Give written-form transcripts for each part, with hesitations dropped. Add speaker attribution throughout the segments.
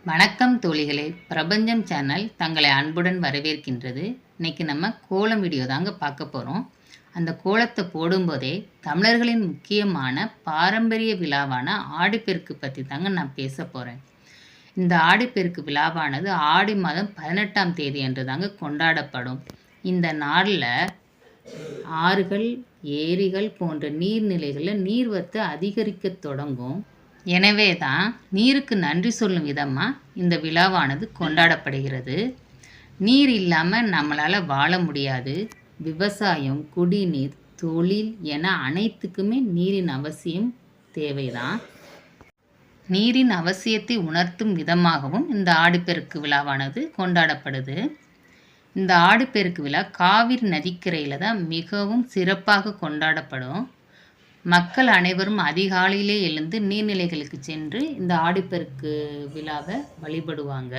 Speaker 1: வணக்கம் தோழிகளே, பிரபஞ்சம் சேனல் தங்களை அன்புடன் வரவேற்கின்றது. இன்னைக்கு நம்ம கோலம் வீடியோ தாங்க பார்க்க போகிறோம். அந்த கோலத்தை போடும்போதே தமிழர்களின் முக்கியமான பாரம்பரிய விழாவான ஆடிப்பெருக்கு பற்றி தாங்க நான் பேச போகிறேன். இந்த ஆடிப்பெருக்கு விழாவானது ஆடி மாதம் 18ஆம் தேதி அன்று தாங்க கொண்டாடப்படும். இந்த நாளில் ஆறுகள், ஏரிகள் போன்ற நீர்நிலைகளில் நீர்வரத்து அதிகரிக்க தொடங்கும். எனவே தான் நீருக்கு நன்றி சொல்லும் விதமாக இந்த விழாவானது கொண்டாடப்படுகிறது. நீர் இல்லாமல் நம்மளால் வாழ முடியாது. விவசாயம், குடிநீர், தொழில் என அனைத்துக்குமே நீரின் அவசியம் தேவைதான். நீரின் அவசியத்தை உணர்த்தும் விதமாகவும் இந்த ஆடிப்பெருக்கு விழாவானது கொண்டாடப்படுது. இந்த ஆடிப்பெருக்கு விழா காவிரி நதிக்கரையில் தான் மிகவும் சிறப்பாக கொண்டாடப்படும். மக்கள் அனைவரும் அதிகாலையிலே எழுந்து நீர்நிலைகளுக்கு சென்று இந்த ஆடிப்பெருக்கு விழாவை வழிபடுவாங்க.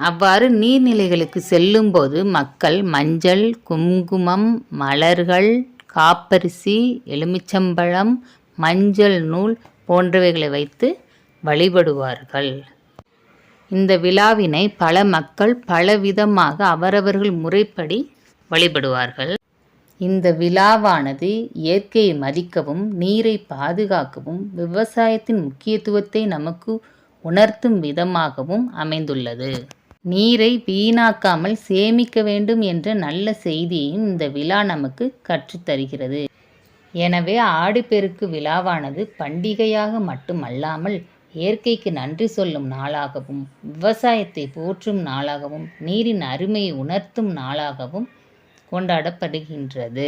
Speaker 1: அவ்வாறு நீர்நிலைகளுக்கு செல்லும்போது மக்கள் மஞ்சள், குங்குமம், மலர்கள், காப்பரிசி, எலுமிச்சம்பழம், மஞ்சள் நூல் போன்றவைகளை வைத்து வழிபடுவார்கள். இந்த விழாவினை பல மக்கள் பலவிதமாக அவரவர்கள் முறைப்படி வழிபடுவார்கள். இந்த விழாவானது இயற்கையை மதிக்கவும், நீரை பாதுகாக்கவும், விவசாயத்தின் முக்கியத்துவத்தை நமக்கு உணர்த்தும் விதமாகவும் அமைந்துள்ளது. நீரை வீணாக்காமல் சேமிக்க வேண்டும் என்ற நல்ல செய்தியையும் இந்த விழா நமக்கு கற்றுத்தருகிறது. எனவே ஆடிப்பெருக்கு விழாவானது பண்டிகையாக மட்டுமல்லாமல் இயற்கைக்கு நன்றி சொல்லும் நாளாகவும், விவசாயத்தை போற்றும் நாளாகவும், நீரின் அருமையை உணர்த்தும் நாளாகவும் கொண்டாடப்படுகின்றது.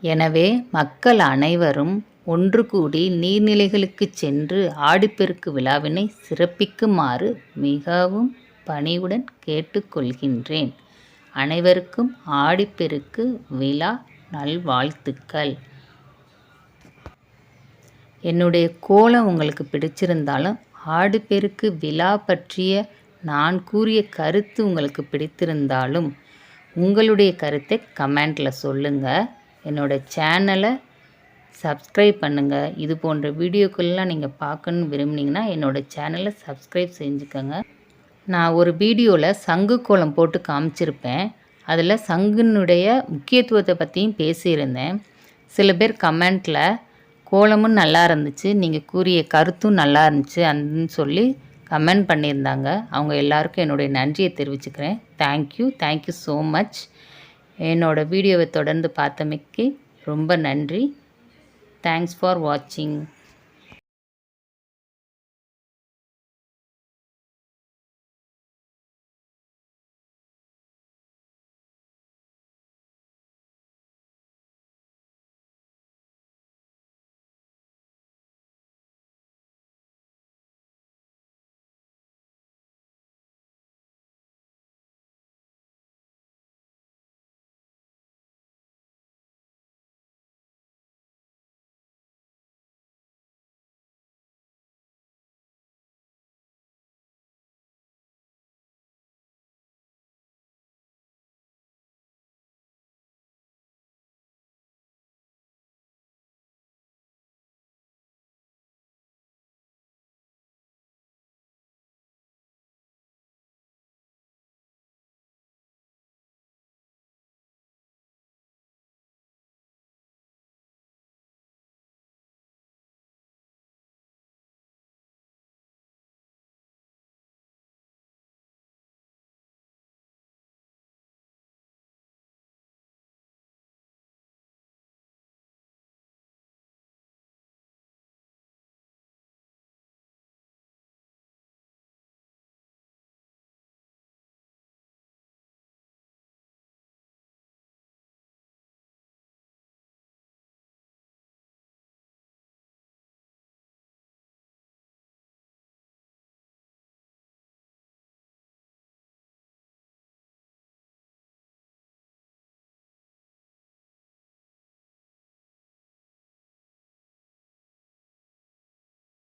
Speaker 1: எனவே மக்கள் அனைவரும் ஒன்று கூடி நீர்நிலைகளுக்கு சென்று ஆடிப்பெருக்கு விழாவினை சிறப்பிக்குமாறு மிகவும் பணிவுடன் கேட்டுக்கொள்கின்றேன். அனைவருக்கும் ஆடிப்பெருக்கு விழா நல்வாழ்த்துக்கள். என்னுடைய கோலம் உங்களுக்கு பிடிச்சிருந்தாலும், ஆடிப்பெருக்கு விழா பற்றிய நான் கூறிய கருத்து உங்களுக்கு பிடித்திருந்தாலும் உங்களுடைய கருத்தை கமெண்டில் சொல்லுங்கள். என்னோடய சேனலை சப்ஸ்கிரைப் பண்ணுங்கள். இது போன்ற வீடியோக்கள்லாம் நீங்கள் பார்க்கணுன்னு விரும்புனீங்கன்னா என்னோடய சேனலை சப்ஸ்கிரைப் செஞ்சுக்கோங்க. நான் ஒரு வீடியோவில் சங்கு கோலம் போட்டு காமிச்சிருப்பேன். அதில் சங்குனுடைய முக்கியத்துவத்தை பற்றியும் பேசியிருந்தேன். சில பேர் கமெண்ட்டில் கோலமும் நல்லா இருந்துச்சு, நீங்கள் கூறிய கருத்தும் நல்லா இருந்துச்சு அப்படின்னு சொல்லி கமெண்ட் பண்ணியிருந்தாங்க. அவங்க எல்லாருக்கும் என்னுடைய நன்றியை தெரிவிச்சுக்கிறேன். Thank you so much. என்னோடய வீடியோவை தொடர்ந்து பார்த்தமைக்கு ரொம்ப நன்றி. தேங்க்ஸ் ஃபார் வாட்சிங்.